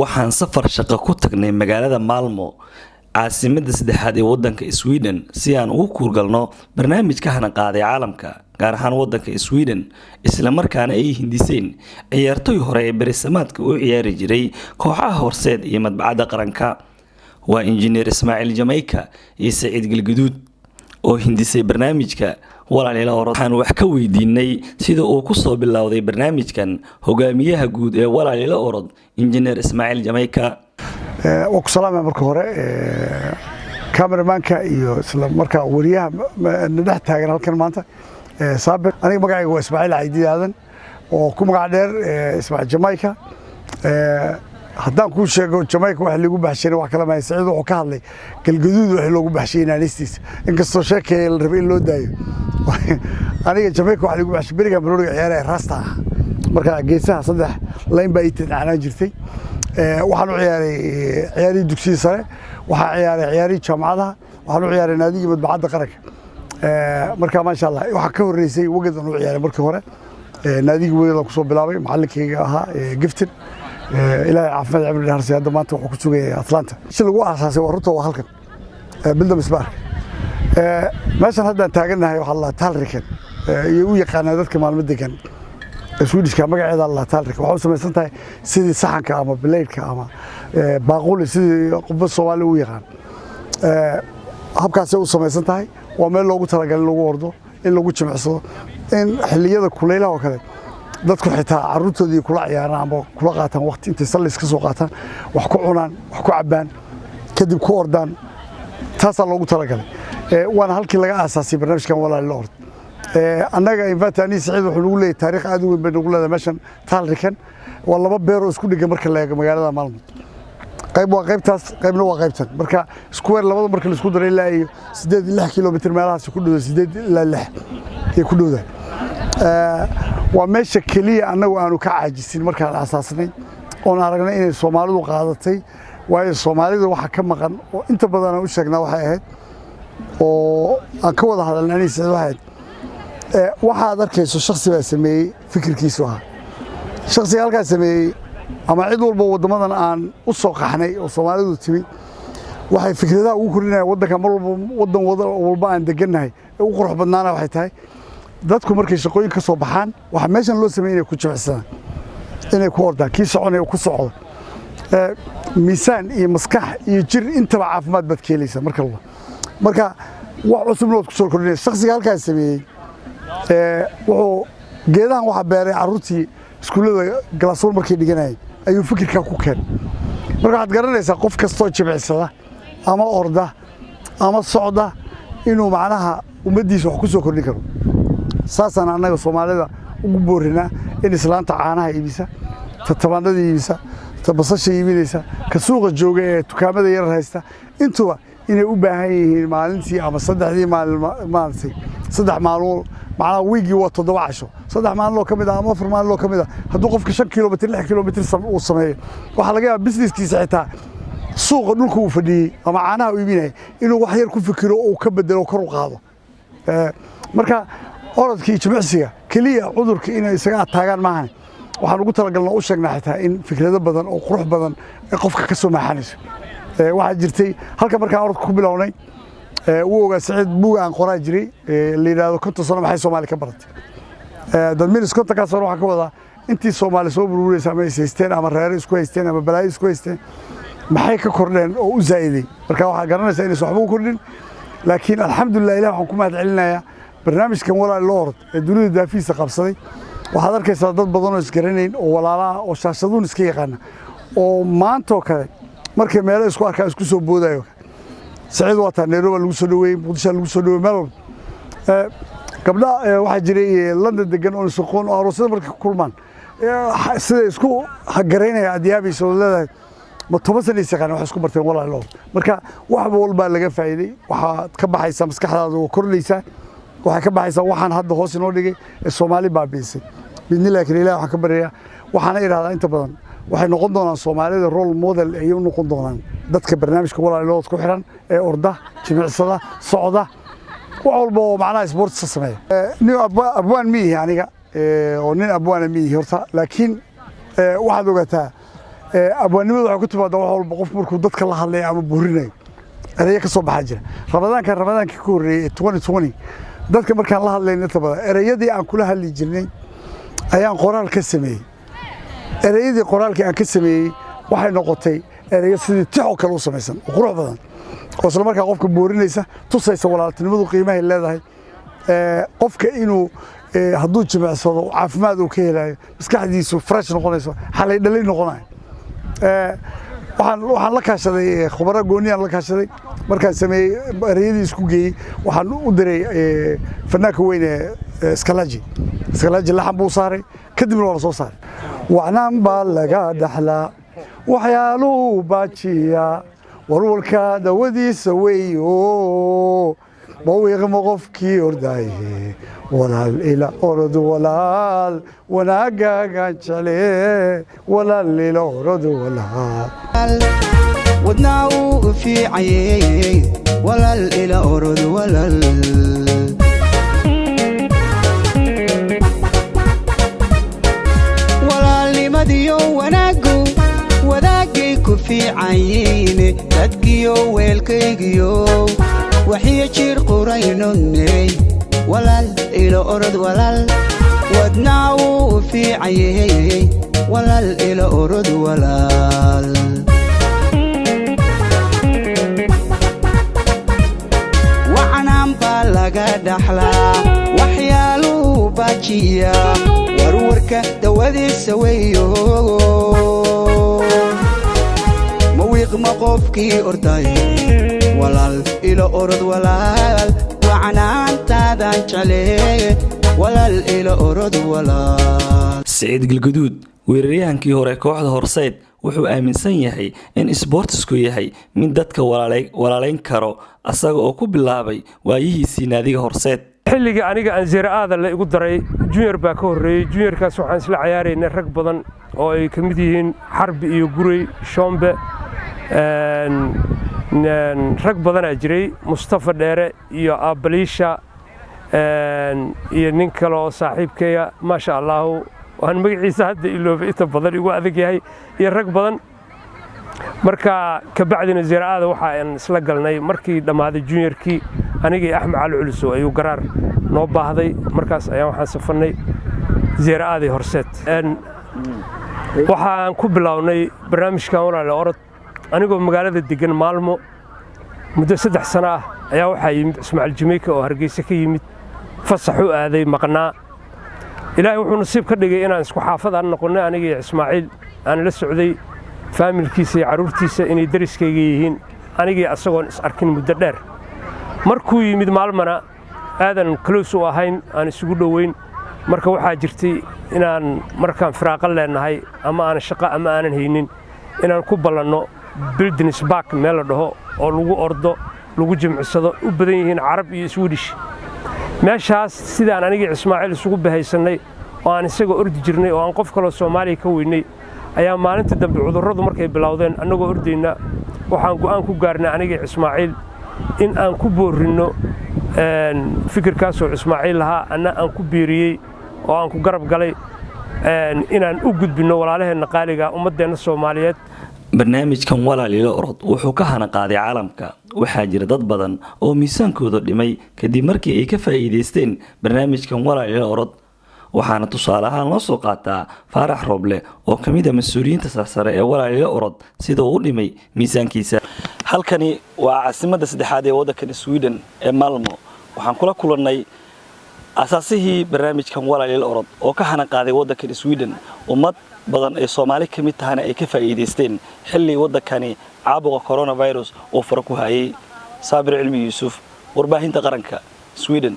waxaan safar shaqo ku tagnay magaalada Malmo caasimadda saddexaad ee wadanka Sweden si aan ugu kuurgalno barnaamijka hanaqaaday caalamka gaar ahaan wadanka Sweden isla markaana ay hindiseen ciyaartoy hore ee berisamaadka u ciyaari jiray kooxaha horseed iyo madbacada qaranka waa injineer Ismaaciil Jamaica iyo Saciid Galgaduud oo hindisay barnaamijka walaaliyaal waxaan wax ka weydiinay sida uu ku soo bilowday barnaamijkan hogaamiyaha guud ee walaaliyaal orod injineer Ismaaciil Jamaica oo ku salaamay marka hore cameramanka iyo isla markaa wariyaha dhex taagan halkan maanta saabiq aniga magacaygu waa Ismaaciil Caydi Aadan oo ku magac dheer Ismaaciil Jamaica haddaan ku sheego Jamaica wax lagu baxshay wax kala ma Saciid wuxuu ka hadlay Galgaduud wax loogu baxshay naanistiis inkastoo sheekay la rabay in loo daayo aniga Jamaica wax lagu baxshay bariga Maroodiga ciyaaraya Rasta marka geesaha saddex line baa inta jirtay waxaan u ciyaaray dugsiga sare waxaan ciyaaray jaamacadaha waxaan u ciyaaray naadiga madbacada qaranka marka ma sha Allah waxa ka horeysay waqtigan u ciyaaray markii hore naadiga weeyada ku soo bilaabay macallinkayga ahaa Giftin ilaahay caafimaad cimri harsi hadda maanta wuxuu ku sugay Atlanta si lagu aasaasay warto waa halkan bilda misbaar meeshan hadda taaganahay waxa la taalrikan iyo u yaqaan dadka maalmo degan Swedishka magaceeda Allah taalrika waxa uu samaysan tahay sidii saxanka ama blade-ka ama baaquli sidii qubba Soomaali u yaqaan habkaas uu samaysan tahay waa meel loogu talagalay lagu ordo in lagu jimicsado in xilliyada kulaylaha oo kale dadku xitaa caruurtoodii kula ciyaaraan ama kula qaataan waqti inta sallis ka soo qaataan wax ku cunaan wax ku cabaan kadib ku ordaan taas loogu talagalay waana halkii laga aasaasay barnaamijkan walaaliyaal orod annaga infatani Saciid wuxuu nagu leeyahay taariikh aad u weyn baan nagu leedahay meeshan taalrikan waa laba beer oo isku dhiga marka la eego magaalada Malmo qayb waa qaybtaas qaybna waa qaybtan marka square labada marka la isku daray ilaa 8 kilomitir meelahaas ku dhow 8 ilaa 6 ku dhowdahay waa meesha kaliya annagu aanu ka caajisin markaan aasaasnay oo aragnay inay Soomaalidu qaadatay waayo Soomaalidu waxa ka maqan oo inta badan aan u sheegnaa waxay ahayd oo aan ka wada hadalnay Saciid waxaad arkayso shakhsi baa sameeyay fikirkiisu ah shakhsiga halkaas sameeyay ama cid walba wadamadan aan u soo qaxnay oo Soomaalidu timi waxay fikradaha ugu kordhinayaan wadanka mar walba aan deganahay ee u qurux badnaana waxay tahay dadku markay shaqooyin ka soo baxaan waxa meeshan loo sameeyay ku jimicsadaan inay ku ordaan kii soconay ku socdo miisaan iyo maskax iyo jir intaba caafimaad bad keenaysa marka wax cusub loo ku soo kordhinay shakhsiga halkaas sameeyay wuxuu geedahan waxa beeray caruurtii iskuulada glaasroom markay dhiganayeen ayuu fikirka ku keenay marka waxaad garanaysaa qof kastoo jimicsada ama orda ama socda inuu macnaha ummadiisa wax ku soo kordhin karo saasan annaga Soomaalida ugu boorina in islaanta caanaha iibisa tabaandada iibisa tabasasha iibinaysa ka suuqa jooga ee dukaamada yar haysta intuba inay u baahan yihiin maalintii ama saddexdii maalintii saddex maalmood macnaha weegi waa 7 casho saddex maalmood kamid ah ama 4 maalmood kamid ah hadduu qofka 5 kilomitir 6 kilomitir uu sameeyo waxa laga yaabaa businesskiisa xitaa suuqa dhulka uu fadhiyay ama caanaha uu iibinay inuu wax yar ku fikiro oo ka bedelo kor u qaado marka orodkii jimicsiga kaliya cudurka inay isaga taagaan maahan waxaan ugu talagalnaa u sheegnaa xitaa in fikrado badan oo qurux badan ay qofka ka soo maaxanayso waxa jirtay halka markaa orodka ku bilownay uu ogaa Saciid buug aan qoraa jiray la yiraahdo konton sano maxay Soomaali ka baratay dad minis konton ka sano waxa ka wada intii Soomaali soo burburaysa ama haysteen ama reer isku haysteen ama balaayo isku haysteen maxay ka kordheen oo u zaayiday marka waxa garanaysaa inay waxba u kordhin laakiin alxamdulillah ilaahay waxaan ku mahad celinayaa barnaamijkan walaaliyaal orod ee dunida daafiisa qabsaday waxaad arkaysaa dad badan oo isgaranayn oo walaalaha oo shaashaduun iska yaqaan oo maanta kale markay meel isku arkaa isku soo boodayo Saciid wata Nairobi lagu soo dhaweeyay Muqdisho lagu soo dhaweeyay meel gabdha waxa jiray London degan oo suuqoon oo aroosada markay kulmaan sida isku hagareynaya adiyaabi soo leedahay ma 10 sano isaqaan wax isku barteen walaalo marka wax walba laga faa'iiday waxa ka baxaysa maskaxdaada oo kordhaysa waxa ka baxaysa waxaan hadda hoos inoo dhigay Soomaali baabiisay bidnilaahi Ilaahay waxa ka bariyaa waxaana iraahdaa inta badan waxay noqon doonaan Soomaalida role model ay u noqon doonaan dadka barnaamijka walaaliyaal ku xiran ee orda jimicsada socda wax walba oo macnaha sport sameeya nin abwaan miyi aniga oo nin abwaan miyi horta laakiin waxaad ogaataa abwaanimadu waxay ku timaada wax walba qof markuu dadka la hadlay ama buurinayo eraya ka soo baxaa jira ramadaankii ka horreeyay 2020 dadka markaan la hadlayna tabada erayadii aan kula hadli jirnay ayaan qoraal ka sameeyay erayadii qoraalkii aan ka sameeyay waxay noqotay erayo sidii tixo kale u samaysan oo qurux badan oo isla markaa qofka boorinaysa tusaysa walaaltinimadu qiimaha leedahay qofka inuu hadduu jimicsado caafimaad uu ka helayo maskaxdiisu fresh noqonayso xalay dhalay noqonayo waxaan la kaashaday khubaro gooniyaan la kaashaday markaan sameeyey erayadii isku geeyey waxaan u diray fanaanka weyn ee Skalaji laxan buu saaray kadibna waa la soo saaray wacnaan baa laga dhaxlaa waxyaaluhu baajiya warwalka dawadiisa weeyo bawiiqma qofkii ordaaye walaal ila orod walaal wanaagaagaan jeclee walaal ila orod walaal wadnaa uu fiicayey walaal ila orod walaal walaalnimadiyo wanaagu wadaagay ku fiicayeyne dadkiyo weelkaygiyo وحي جير قرينوني ولا إلى أرد ولا ودناو في عيه ولا إلى أرد ولا وعنام بالغا دحلا وحيالو باجيا ورورك دوادي سويو مويق مقفكي أرداي walaal ila orod walaal wacnaantaadan jeclee walaal ila orod walaal Saciid Galgaduud weeraryahankii hore kooxda Horseed wuxuu aaminsan yahay in sportsku yahay mid dadka walaalayn karo asaga oo ku bilaabay waayihiisii naadiga Horseed xilliga aniga aan Ziraada la igu daray junior baa ka horeeyay juniorkaas waxaan isla ciyaaraynay rag badan oo ay kamid yihiin Xarbi iyo Gurey Shombe rag badan jiray Mustafa Dheere iyo Abaliisha iyo nin kale oo saaxiibkeeya ma sha Allah waan magaciisa hadda ilooba inta badan igu adag yahay iyo rag badan marka ka bacdina Ziraada waxa aan isla galnay markii dhamaaday juniorkii aniga Axmed Cali Culuso ayuu garaar noo baahday markaas ayaan waxaan safarnay Ziraada Horseed waxaan ku bilownay barnaamijkan walaal orod anigoo magaalada degan maalmo muddo 3 sano ah ayaa waxa yimid Ismaaciil Jameyka oo Hargeysa ka yimid fasaxu aaday maqnaa ilaahay wuxuu nasiib ka dhigay inaan isku xaafad aan noqonay aniga Ismaaciil aan la socday familkiisa iyo caruurtiisa inay dariskayga yihiin aniga asagoon is arkin muddo dheer markuu yimid maalmana aadan close u ahayn aan isugu dhaweyn marka waxa jirtay inaan markaan firaaqo leenahay ama aan shaqo ama aanan haynin inaan ku ballanno buildings back meel la dhaho oo lagu ordo lagu jimcsado u badan yihiin Carab iyo Swedish meeshaas sidaan aniga Ismaaciil isugu bahaysanay oo aan isaga ordi jirnay oo aan qof kale Soomaali ka weynay ayaa maalinta dambe cudurradu markay bilowdeen anagoo ordayna waxaan go'aan ku gaarnay aniga Ismaaciil in aan ku boorino fikirkaas oo Ismaaciil lahaa aan ku biiriyay oo aan ku garab galay inaan u gudbino walaalaheena qaaliga ummadeena Soomaaliyeed barnaamijkan walaal ila orod wuxuu ka hana qaaday caalamka waxaa jira dad badan oo miisaankooda dhimay kadib markii ay ka faa'iideysteen barnaamijkan walaal ila orod waxaana tusaale ahaan loo soo qaataa Faarax Roble oo kamid ah mas'uuliyiinta sarsare ee walaal ila orod sida uu dhimay miisaankiisa halkani waa caasimadda saddexaad ee waddanka Sweden ee Malmö waxaan kula kulannay asaasihii barnaamijkan walaal ila orod oo ka hana qaaday waddanka Sweden ummad badan ee Soomaali kamid tahana ay ka faa'iideysteen xilli waddankani caabuqa coronavirus oo fara ku hayay Saabir Cilmi Yuusuf warbaahinta qaranka Sweden